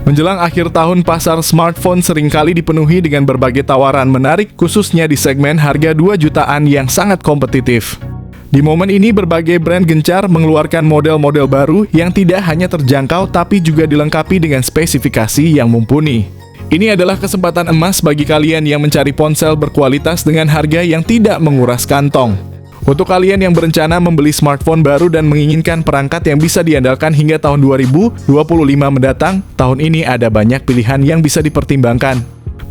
Menjelang akhir tahun, pasar smartphone seringkali dipenuhi dengan berbagai tawaran menarik, khususnya di segmen harga 2 jutaan yang sangat kompetitif. Di momen ini, berbagai brand gencar mengeluarkan model-model baru yang tidak hanya terjangkau tapi juga dilengkapi dengan spesifikasi yang mumpuni. Ini adalah kesempatan emas bagi kalian yang mencari ponsel berkualitas dengan harga yang tidak menguras kantong. Untuk kalian yang berencana membeli smartphone baru dan menginginkan perangkat yang bisa diandalkan hingga tahun 2025 mendatang, tahun ini ada banyak pilihan yang bisa dipertimbangkan.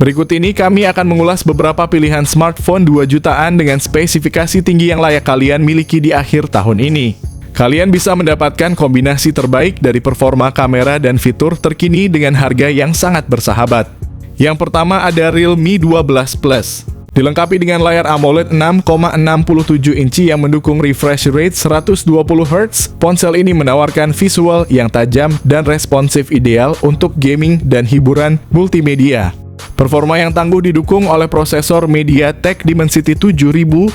Berikut ini kami akan mengulas beberapa pilihan smartphone 2 jutaan dengan spesifikasi tinggi yang layak kalian miliki di akhir tahun ini. Kalian bisa mendapatkan kombinasi terbaik dari performa kamera dan fitur terkini dengan harga yang sangat bersahabat. Yang pertama ada Realme 12 Plus. Dilengkapi dengan layar AMOLED 6,67 inci yang mendukung refresh rate 120 Hz, ponsel ini menawarkan visual yang tajam dan responsif ideal untuk gaming dan hiburan multimedia. Performa yang tangguh didukung oleh prosesor MediaTek Dimensity 7050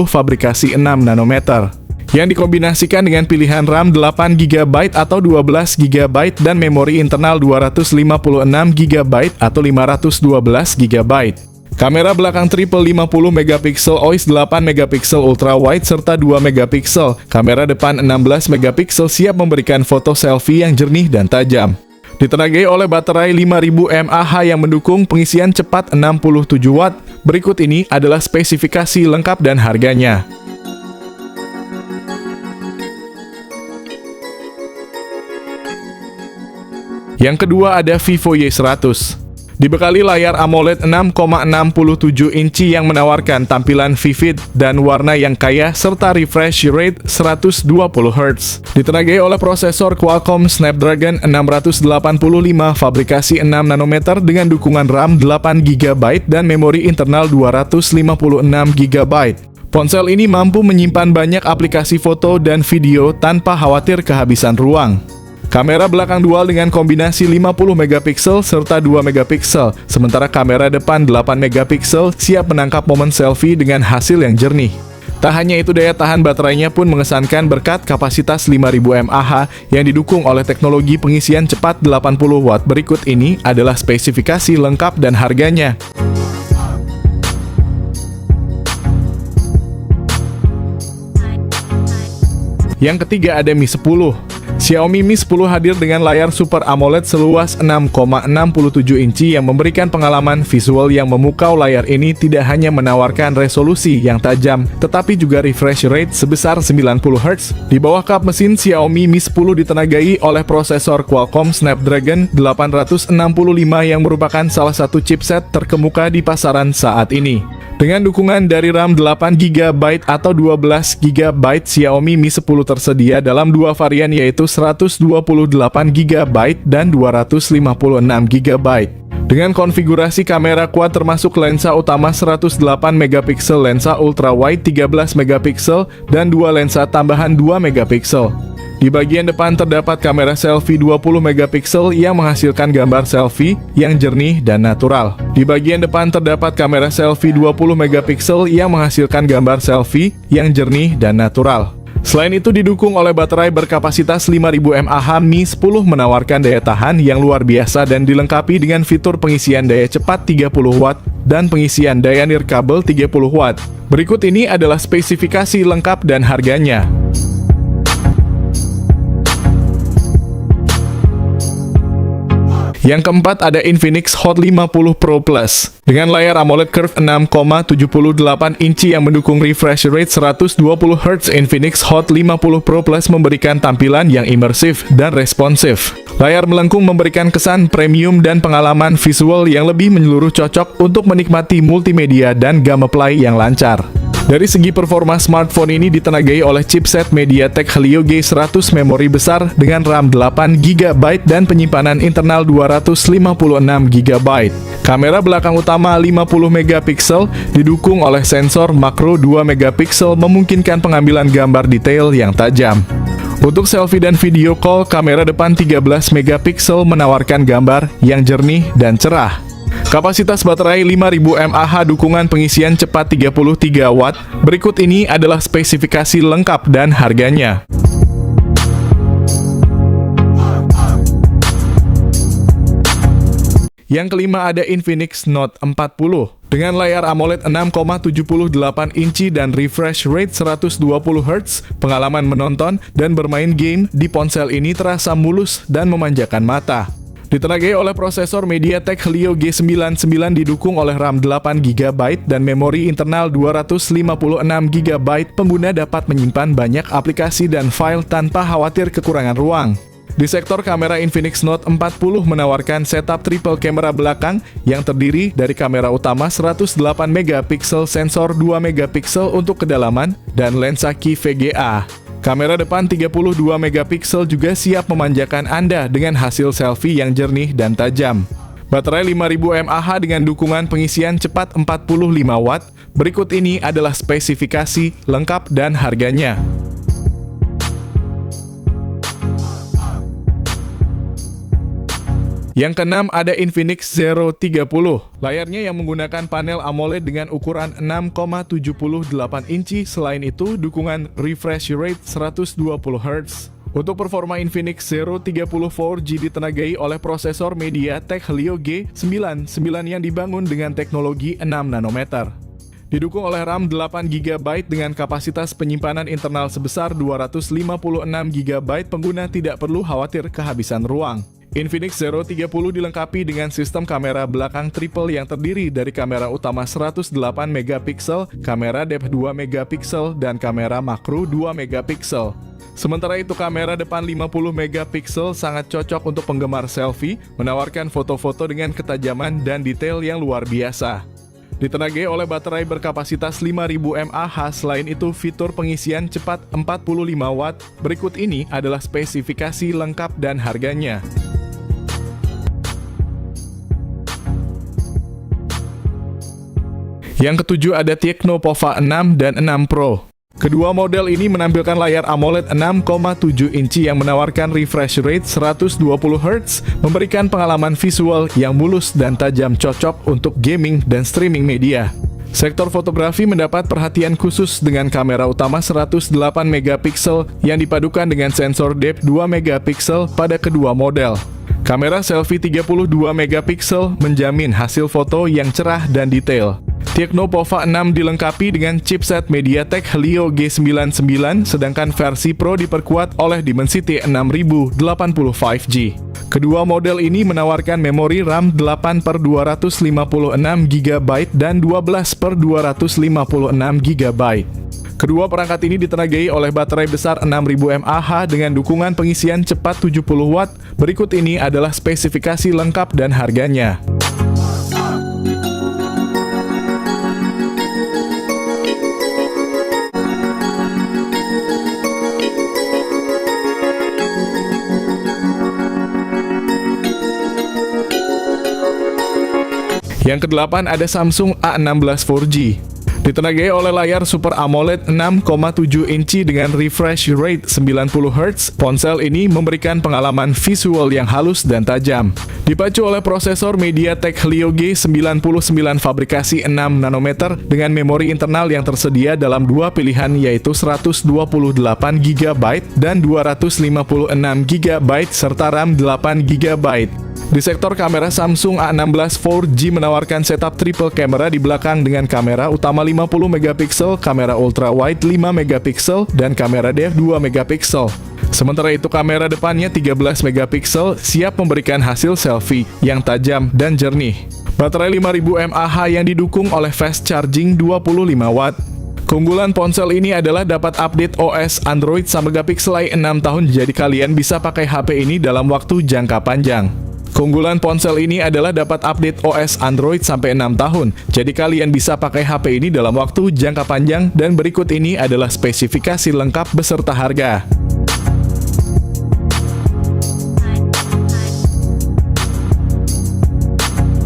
fabrikasi 6 nanometer, yang dikombinasikan dengan pilihan RAM 8GB atau 12GB dan memori internal 256GB atau 512GB. Kamera belakang triple 50 megapiksel OIS 8 megapiksel ultra wide serta 2 megapiksel. Kamera depan 16 megapiksel siap memberikan foto selfie yang jernih dan tajam. Ditenagai oleh baterai 5000 mAh yang mendukung pengisian cepat 67 watt. Berikut ini adalah spesifikasi lengkap dan harganya. Yang kedua ada Vivo Y100. Dibekali layar AMOLED 6,67 inci yang menawarkan tampilan vivid dan warna yang kaya serta refresh rate 120 Hz. Ditenagai oleh prosesor Qualcomm Snapdragon 685 fabrikasi 6 nanometer dengan dukungan RAM 8GB dan memori internal 256GB. Ponsel ini mampu menyimpan banyak aplikasi foto dan video tanpa khawatir kehabisan ruang. Kamera belakang dual dengan kombinasi 50 megapiksel serta 2 megapiksel, sementara kamera depan 8 megapiksel siap menangkap momen selfie dengan hasil yang jernih. Tak hanya itu, daya tahan baterainya pun mengesankan berkat kapasitas 5000 mAh yang didukung oleh teknologi pengisian cepat 80 watt. Berikut ini adalah spesifikasi lengkap dan harganya. Yang ketiga ada Mi 10. Xiaomi Mi 10 hadir dengan layar Super AMOLED seluas 6,67 inci yang memberikan pengalaman visual yang memukau. Layar ini tidak hanya menawarkan resolusi yang tajam, tetapi juga refresh rate sebesar 90 Hz. Di bawah kap mesin, Xiaomi Mi 10 ditenagai oleh prosesor Qualcomm Snapdragon 865 yang merupakan salah satu chipset terkemuka di pasaran saat ini. Dengan dukungan dari RAM 8GB atau 12GB, Xiaomi Mi 10 tersedia dalam dua varian yaitu 128GB dan 256GB. Dengan konfigurasi kamera quad termasuk lensa utama 108 megapiksel, lensa ultra wide 13 megapiksel, dan dua lensa tambahan 2 megapiksel. Di bagian depan terdapat kamera selfie 20 megapiksel yang menghasilkan gambar selfie yang jernih dan natural. Di bagian depan terdapat kamera selfie 20 megapiksel yang menghasilkan gambar selfie yang jernih dan natural. Selain itu didukung oleh baterai berkapasitas 5000 mAh, Mi 10 menawarkan daya tahan yang luar biasa dan dilengkapi dengan fitur pengisian daya cepat 30 watt dan pengisian daya nirkabel 30 watt. Berikut ini adalah spesifikasi lengkap dan harganya. Yang keempat ada Infinix Hot 50 Pro Plus. Dengan layar AMOLED Curve 6,78 inci yang mendukung refresh rate 120 Hz, Infinix Hot 50 Pro Plus memberikan tampilan yang imersif dan responsif. Layar melengkung memberikan kesan premium dan pengalaman visual yang lebih menyeluruh, cocok untuk menikmati multimedia dan gameplay yang lancar. Dari segi performa, smartphone ini ditenagai oleh chipset MediaTek Helio G100, memori besar dengan RAM 8GB dan penyimpanan internal 256GB. Kamera belakang utama 50 megapiksel didukung oleh sensor makro 2 megapiksel memungkinkan pengambilan gambar detail yang tajam. Untuk selfie dan video call, kamera depan 13 megapiksel menawarkan gambar yang jernih dan cerah. Kapasitas baterai 5000 mAh, dukungan pengisian cepat 33 watt. Berikut ini adalah spesifikasi lengkap dan harganya. Yang kelima ada Infinix Note 40. Dengan layar AMOLED 6,78 inci dan refresh rate 120 Hz, pengalaman menonton dan bermain game di ponsel ini terasa mulus dan memanjakan mata. Ditenagai oleh prosesor MediaTek Helio G99 didukung oleh RAM 8GB dan memori internal 256GB, pengguna dapat menyimpan banyak aplikasi dan file tanpa khawatir kekurangan ruang. Di sektor kamera, Infinix Note 40 menawarkan setup triple kamera belakang yang terdiri dari kamera utama 108MP, sensor 2MP untuk kedalaman, dan lensa Ki VGA. Kamera depan 32MP juga siap memanjakan Anda dengan hasil selfie yang jernih dan tajam. Baterai 5000 mAh dengan dukungan pengisian cepat 45W. Berikut ini adalah spesifikasi lengkap dan harganya. Yang keenam ada Infinix Zero 30. Layarnya yang menggunakan panel AMOLED dengan ukuran 6,78 inci. Selain itu, dukungan refresh rate 120 Hz. Untuk performa, Infinix Zero 30 4G ditenagai oleh prosesor MediaTek Helio G99 yang dibangun dengan teknologi 6 nanometer. Didukung oleh RAM 8GB dengan kapasitas penyimpanan internal sebesar 256GB, pengguna tidak perlu khawatir kehabisan ruang. Infinix Zero 30 dilengkapi dengan sistem kamera belakang triple yang terdiri dari kamera utama 108MP, kamera depth 2MP, dan kamera makro 2MP. Sementara itu, kamera depan 50MP sangat cocok untuk penggemar selfie, menawarkan foto-foto dengan ketajaman dan detail yang luar biasa. Ditenagai oleh baterai berkapasitas 5000 mAh, selain itu fitur pengisian cepat 45W. Berikut ini adalah spesifikasi lengkap dan harganya. Yang ketujuh ada Tecno Pova 6 dan 6 Pro. Kedua model ini menampilkan layar AMOLED 6,7 inci yang menawarkan refresh rate 120 Hz, memberikan pengalaman visual yang mulus dan tajam, cocok untuk gaming dan streaming media. Sektor fotografi mendapat perhatian khusus dengan kamera utama 108MP yang dipadukan dengan sensor depth 2MP pada kedua model. Kamera selfie 32MP menjamin hasil foto yang cerah dan detail. Tecno Pova 6 dilengkapi dengan chipset MediaTek Helio G99, sedangkan versi Pro diperkuat oleh Dimensity 6080 5G. Kedua model ini menawarkan memori RAM 8/256GB dan 12/256GB. Kedua perangkat ini ditenagai oleh baterai besar 6000 mAh dengan dukungan pengisian cepat 70W. Berikut ini adalah spesifikasi lengkap dan harganya. Yang kedelapan ada Samsung A16 4G. Ditenagai oleh layar Super AMOLED 6,7 inci dengan refresh rate 90 Hz, ponsel ini memberikan pengalaman visual yang halus dan tajam. Dipacu oleh prosesor MediaTek Helio G99 fabrikasi 6 nanometer dengan memori internal yang tersedia dalam dua pilihan, yaitu 128GB dan 256GB serta RAM 8GB. Di sektor kamera, Samsung A16 4G menawarkan setup triple kamera di belakang dengan kamera utama 50MP, kamera ultra wide 5MP, dan kamera depth 2MP. Sementara itu, kamera depannya 13MP siap memberikan hasil selfie yang tajam dan jernih. Baterai 5000 mAh yang didukung oleh fast charging 25W. Keunggulan ponsel ini adalah dapat update OS Android sampai Pixelai 6 tahun, jadi kalian bisa pakai HP ini dalam waktu jangka panjang. Keunggulan ponsel ini adalah dapat update OS Android sampai 6 tahun, jadi kalian bisa pakai HP ini dalam waktu jangka panjang, dan berikut ini adalah spesifikasi lengkap beserta harga.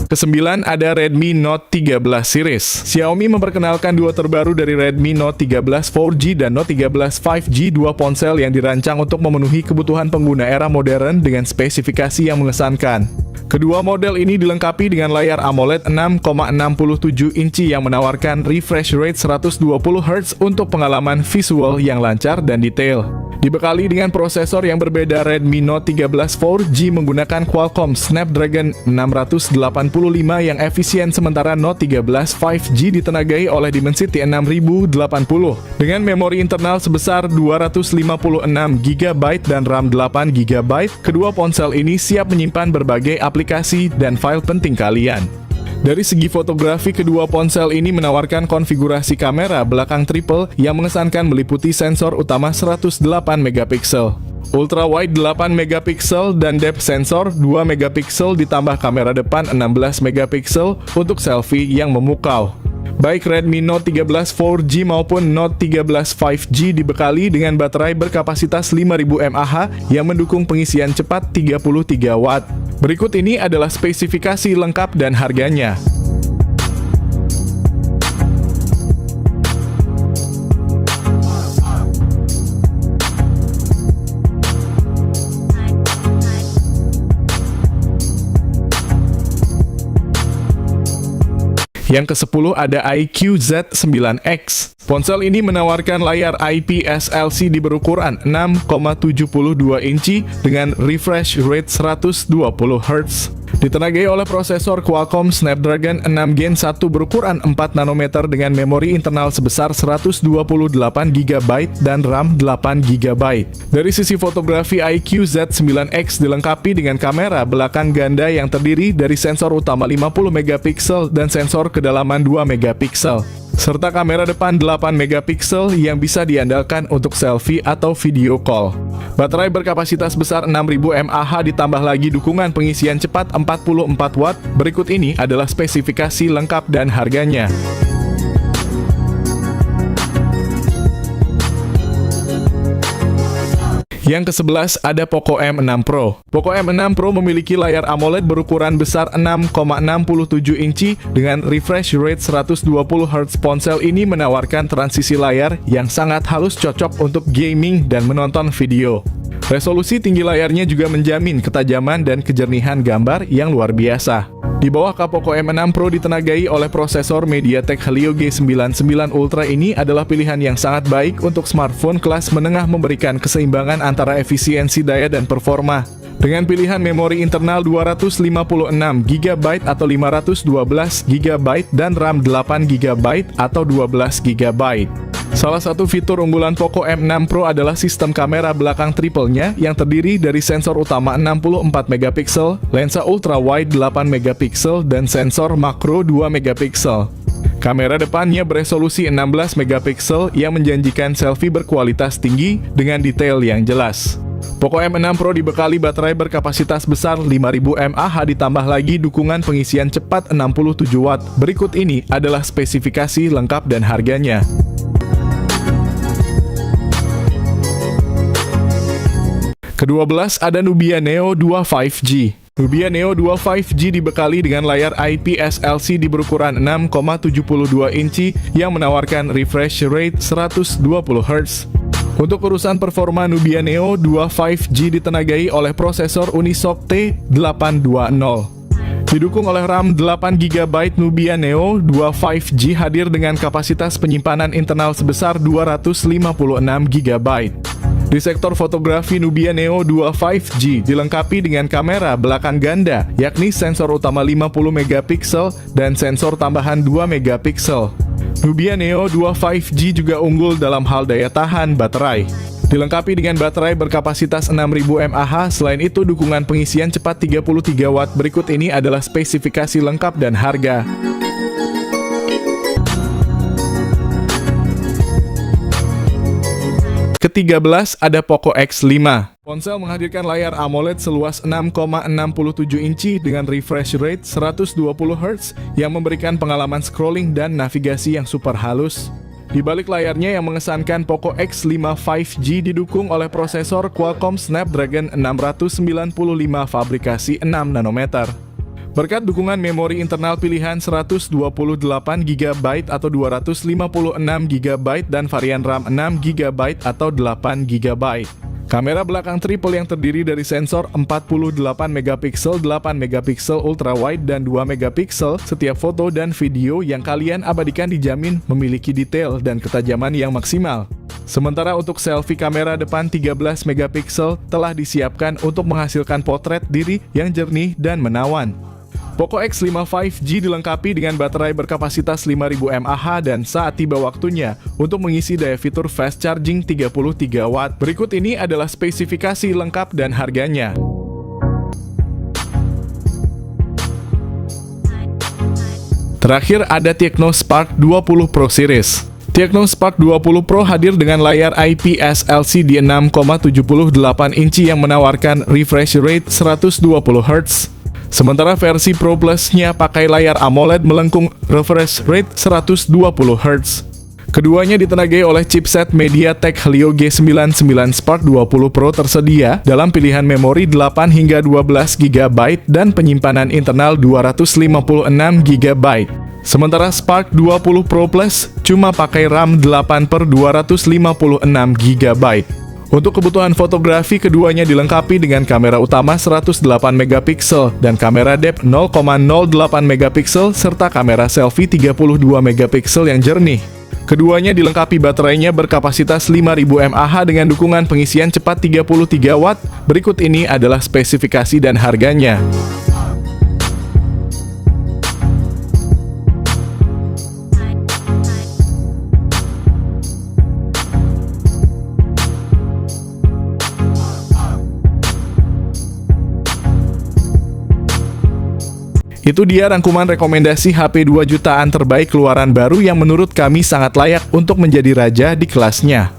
Kesembilan ada Redmi Note 13 series. Xiaomi memperkenalkan dua terbaru dari Redmi Note 13 4G dan Note 13 5G, dua ponsel yang dirancang untuk memenuhi kebutuhan pengguna era modern dengan spesifikasi yang mengesankan. Kedua model ini dilengkapi dengan layar AMOLED 6,67 inci yang menawarkan refresh rate 120 Hz untuk pengalaman visual yang lancar dan detail. Dibekali dengan prosesor yang berbeda, Redmi Note 13 4G menggunakan Qualcomm Snapdragon 685 yang efisien, sementara Note 13 5G ditenagai oleh Dimensity 6080 dengan memori internal sebesar 256GB dan RAM 8GB. Kedua ponsel ini siap menyimpan berbagai aplikasi dan file penting kalian. Dari segi fotografi, kedua ponsel ini menawarkan konfigurasi kamera belakang triple yang mengesankan meliputi sensor utama 108 megapiksel, ultra wide 8 megapiksel dan depth sensor 2 megapiksel ditambah kamera depan 16 megapiksel untuk selfie yang memukau. Baik Redmi Note 13 4G maupun Note 13 5G dibekali dengan baterai berkapasitas 5000 mAh yang mendukung pengisian cepat 33 Watt. Berikut ini adalah spesifikasi lengkap dan harganya. Yang ke-10 ada iQOO Z9X. Ponsel ini menawarkan layar IPS LCD berukuran 6,72 inci dengan refresh rate 120 Hz. Ditenagai oleh prosesor Qualcomm Snapdragon 6 Gen 1 berukuran 4 nanometer dengan memori internal sebesar 128GB dan RAM 8GB. Dari sisi fotografi, iQOO Z9X dilengkapi dengan kamera belakang ganda yang terdiri dari sensor utama 50 megapiksel dan sensor kedalaman 2 megapiksel, serta kamera depan 8 megapiksel yang bisa diandalkan untuk selfie atau video call. Baterai berkapasitas besar 6000 mAh ditambah lagi dukungan pengisian cepat 44 Watt. Berikut ini adalah spesifikasi lengkap dan harganya. Yang ke-11 ada Poco M6 Pro. Poco M6 Pro memiliki layar AMOLED berukuran besar 6,67 inci dengan refresh rate 120 Hz. Ponsel ini menawarkan transisi layar yang sangat halus, cocok untuk gaming dan menonton video. Resolusi tinggi layarnya juga menjamin ketajaman dan kejernihan gambar yang luar biasa. Di bawah Poco M6 Pro ditenagai oleh prosesor MediaTek Helio G99 Ultra. Ini adalah pilihan yang sangat baik untuk smartphone kelas menengah, memberikan keseimbangan antara efisiensi daya dan performa. Dengan pilihan memori internal 256GB atau 512GB dan RAM 8GB atau 12GB. Salah satu fitur unggulan Poco M6 Pro adalah sistem kamera belakang triple-nya yang terdiri dari sensor utama 64 megapiksel, lensa ultra wide 8 megapiksel dan sensor makro 2 megapiksel. Kamera depannya beresolusi 16 megapiksel yang menjanjikan selfie berkualitas tinggi dengan detail yang jelas. Poco M6 Pro dibekali baterai berkapasitas besar 5000 mAh ditambah lagi dukungan pengisian cepat 67 Watt. Berikut ini adalah spesifikasi lengkap dan harganya. Ke-12 ada Nubia Neo 2 5G. Nubia Neo 2 5G dibekali dengan layar IPS LCD berukuran 6,72 inci yang menawarkan refresh rate 120 Hz. Untuk urusan performa, Nubia Neo 2 5G ditenagai oleh prosesor Unisoc T820. Didukung oleh RAM 8GB, Nubia Neo 2 5G hadir dengan kapasitas penyimpanan internal sebesar 256GB. Di sektor fotografi, Nubia Neo 2 5G dilengkapi dengan kamera belakang ganda, yakni sensor utama 50 megapiksel dan sensor tambahan 2 megapiksel. Nubia Neo 2 5G juga unggul dalam hal daya tahan baterai. Dilengkapi dengan baterai berkapasitas 6000 mAh, selain itu dukungan pengisian cepat 33 Watt. Berikut ini adalah spesifikasi lengkap dan harga. Ke-13 ada Poco X5. Ponsel menghadirkan layar AMOLED seluas 6,67 inci dengan refresh rate 120 Hz yang memberikan pengalaman scrolling dan navigasi yang super halus. Di balik layarnya yang mengesankan, Poco X5 5G didukung oleh prosesor Qualcomm Snapdragon 695 fabrikasi 6 nanometer. Berkat dukungan memori internal pilihan 128GB atau 256GB dan varian RAM 6GB atau 8GB. Kamera belakang triple yang terdiri dari sensor 48 megapiksel, 8 megapiksel ultra wide dan 2 megapiksel. Setiap foto dan video yang kalian abadikan dijamin memiliki detail dan ketajaman yang maksimal. Sementara untuk selfie kamera depan 13 megapiksel telah disiapkan untuk menghasilkan potret diri yang jernih dan menawan. Poco X5 5G dilengkapi dengan baterai berkapasitas 5000 mAh dan saat tiba waktunya untuk mengisi daya fitur fast charging 33 watt. Berikut ini adalah spesifikasi lengkap dan harganya. Terakhir ada Tecno Spark 20 Pro Series. Tecno Spark 20 Pro hadir dengan layar IPS LCD 6,78 inci yang menawarkan refresh rate 120 Hz. Sementara versi Pro Plus-nya pakai layar AMOLED melengkung refresh rate 120 Hz. Keduanya ditenagai oleh chipset MediaTek Helio G99 Spark 20 Pro tersedia dalam pilihan memori 8 hingga 12 GB dan penyimpanan internal 256 GB. Sementara Spark 20 Pro Plus cuma pakai RAM 8/256 GB. Untuk kebutuhan fotografi, keduanya dilengkapi dengan kamera utama 108 megapiksel dan kamera depth 0,08 megapiksel serta kamera selfie 32 megapiksel yang jernih. Keduanya dilengkapi baterainya berkapasitas 5000 mAh dengan dukungan pengisian cepat 33 watt. Berikut ini adalah spesifikasi dan harganya. Itu dia rangkuman rekomendasi HP 2 jutaan terbaik keluaran baru yang menurut kami sangat layak untuk menjadi raja di kelasnya.